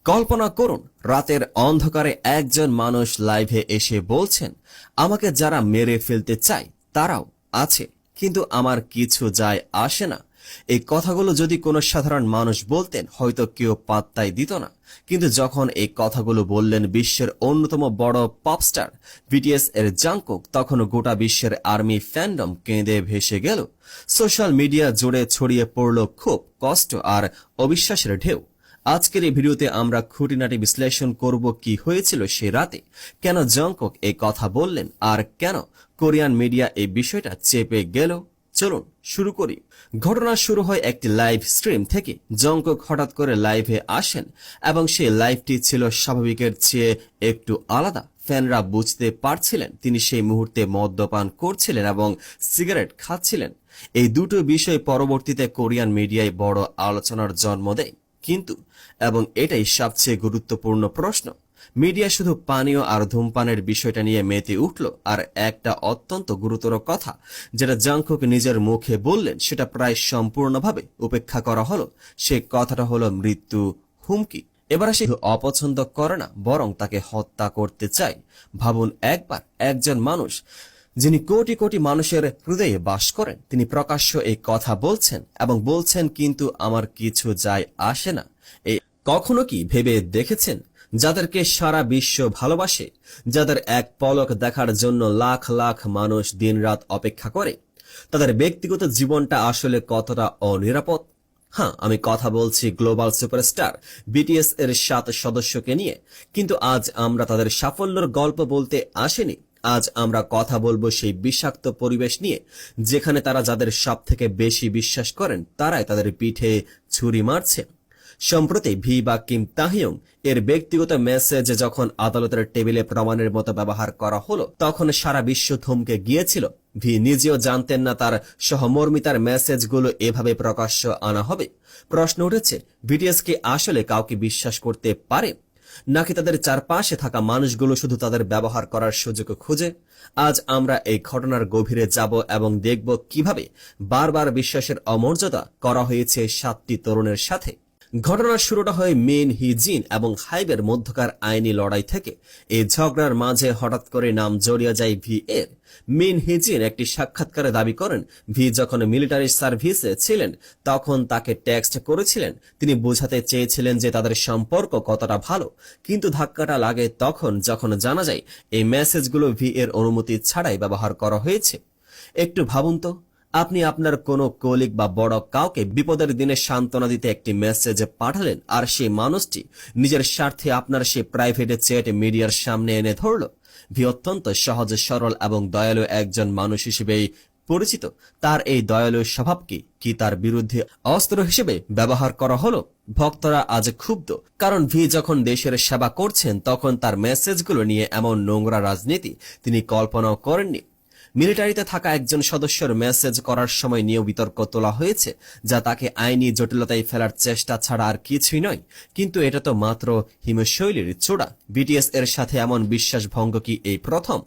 কল্পনা করুন, রাতের অন্ধকারে একজন মানুষ লাইভে এসে বলছেন, আমাকে যারা মেরে ফেলতে চায় তারাও আছে, কিন্তু আমার কিছু যায় আসে না। এই কথাগুলো যদি কোনো সাধারণ মানুষ বলতেন, হয়তো কেউ পাত্তাই দিত না। কিন্তু যখন এই কথাগুলো বললেন বিশ্বের অন্যতম বড় পপস্টার বিটিএস এর জাংকুক, তখন গোটা বিশ্বের আর্মি ফ্যান্ডম কেঁদে ভেসে গেল। সোশ্যাল মিডিয়া জুড়ে ছড়িয়ে পড়ল ক্ষোভ, কষ্ট আর অবিশ্বাসের ঢেউ। আজকের এই ভিডিওতে আমরা খুঁটিনাটি বিশ্লেষণ করব কি হয়েছিল সে রাতে, কেন জংকুক এই কথা বললেন, আর কেন কোরিয়ান মিডিয়া এই বিষয়টা চেপে গেল। চলুন শুরু করি। ঘটনা শুরু হয় একটি লাইভ স্ট্রিম থেকে। জংকুক হঠাৎ করে লাইভে আসেন এবং সেই লাইভটি ছিল স্বাভাবিকের চেয়ে একটু আলাদা। ফ্যানরা বুঝতে পারছিলেন তিনি সেই মুহূর্তে মদ্যপান করছিলেন এবং সিগারেট খাচ্ছিলেন। এই দুটো বিষয় পরবর্তীতে কোরিয়ান মিডিয়ায় বড় আলোচনার জন্ম দেয়। কিন্তু, এবং এটাই সবচেয়ে গুরুত্বপূর্ণ প্রশ্ন, মিডিয়া শুধু পানীয় আর ধূমপানের বিষয়টা নিয়ে মেতে উঠল, আর একটা অত্যন্ত গুরুতর কথা যেটা জংকুক নিজের মুখে বললেন সেটা প্রায় সম্পূর্ণভাবে উপেক্ষা করা হলো। সে কথাটা হলো মৃত্যু হুমকি। এবার সে অপছন্দ করে না, বরং তাকে হত্যা করতে চায়। ভাবুন একবার, একজন মানুষ যিনি কোটি কোটি মানুষের হৃদয়ে বাস করেন, তিনি প্রকাশ্য এই কথা বলছেন এবং বলছেন, কিন্তু আমার কিছু যায় আসে না। এই কখনো কি ভেবে দেখেছেন, যাদেরকে সারা বিশ্ব ভালোবাসে, যাদের এক পলক দেখার জন্য লাখ লাখ মানুষ দিনরাত অপেক্ষা করে, তাদের ব্যক্তিগত জীবনটা আসলে কতটা অনিরাপদ? হ্যাঁ, আমি কথা বলছি গ্লোবাল সুপারস্টার বিটিএস এর 7 সদস্যকে নিয়ে। কিন্তু আজ আমরা তাদের সাফল্যের গল্প বলতে আসেনি। আজ আমরা কথা বলবো সেই বিষাক্ত পরিবেশ নিয়ে, যেখানে তারা যাদের সব থেকে বেশি বিশ্বাস করেন তারাই তাদের পিঠে ছুরি মারছে। সম্প্রতি ভি বা কিম তাহিয়ং এর ব্যক্তিগত মেসেজ যখন আদালতের টেবিলে প্রমাণের মতো ব্যবহার করা হলো, তখন সারা বিশ্ব থমকে গিয়েছিল। ভি নিজেও জানতেন না তার সহমর্মিতার মেসেজগুলো এভাবে প্রকাশ্য আনা হবে। প্রশ্ন উঠেছে, বিটিএস কি আসলে কাউকে বিশ্বাস করতে পারে, নাকি তাদের চারপাশে থাকা মানুষগুলো শুধু তাদের ব্যবহার করার সুযোগ খুঁজে? আজ আমরা এই ঘটনার গভীরে যাব এবং দেখব কিভাবে বারবার বিশ্বাসের অমর্যাদা করা হয়েছে 7টি তরুণের সাথে। ঘটনার শুরুটা হয় মিন হি জিন এবং হাইবের মধ্যকার আইনি লড়াই থেকে। এই ঝগড়ার মাঝে হঠাৎ করে নাম জড়িয়ে যায় ভি এর। মিন হি জিন একটি সাক্ষাৎকারে দাবি করেন, ভি যখন মিলিটারি সার্ভিসে ছিলেন তখন তাকে টেক্সট করেছিলেন। তিনি বোঝাতে চেয়েছিলেন যে তাদের সম্পর্ক কতটা ভালো। কিন্তু ধাক্কাটা লাগে তখন যখন জানা যায় এই মেসেজগুলো ভি এর অনুমতি ছাড়াই ব্যবহার করা হয়েছে। একটু ভাবুন তো, আপনি আপনার কোনো কলিগ বা বড় কাউকে বিপদের দিনে সান্ত্বনা দিতে একটি মেসেজ পাঠালেন, আর সেই মানুষটি নিজের স্বার্থে আপনার সেই প্রাইভেট চ্যাট মিডিয়ার সামনে এনে ধরল। ভি অত্যন্ত সহজ সরল এবং দয়ালু একজন মানুষ হিসেবেই পরিচিত। তার এই দয়ালু স্বভাবকে কি তার বিরুদ্ধে অস্ত্র হিসেবে ব্যবহার করা হলো? ভক্তরা আজ ক্ষুব্ধ, কারণ ভি যখন দেশের সেবা করছেন তখন তার মেসেজগুলো নিয়ে এমন নোংরা রাজনীতি তিনি কল্পনাও করেননি। মিলিটারিতে থাকা একজন সদস্যের মেসেজ করার সময় নিয়েও বিতর্ক তোলা হয়েছে, যা তাকে আইনি জটিলতায় ফেলার চেষ্টা ছাড়া আর কিছুই নয়। কিন্তু এটা তো মাত্র হিমশৈলীর চূড়া। বিটিএস এর সাথে এমন বিশ্বাস ভঙ্গ কি এই প্রথম?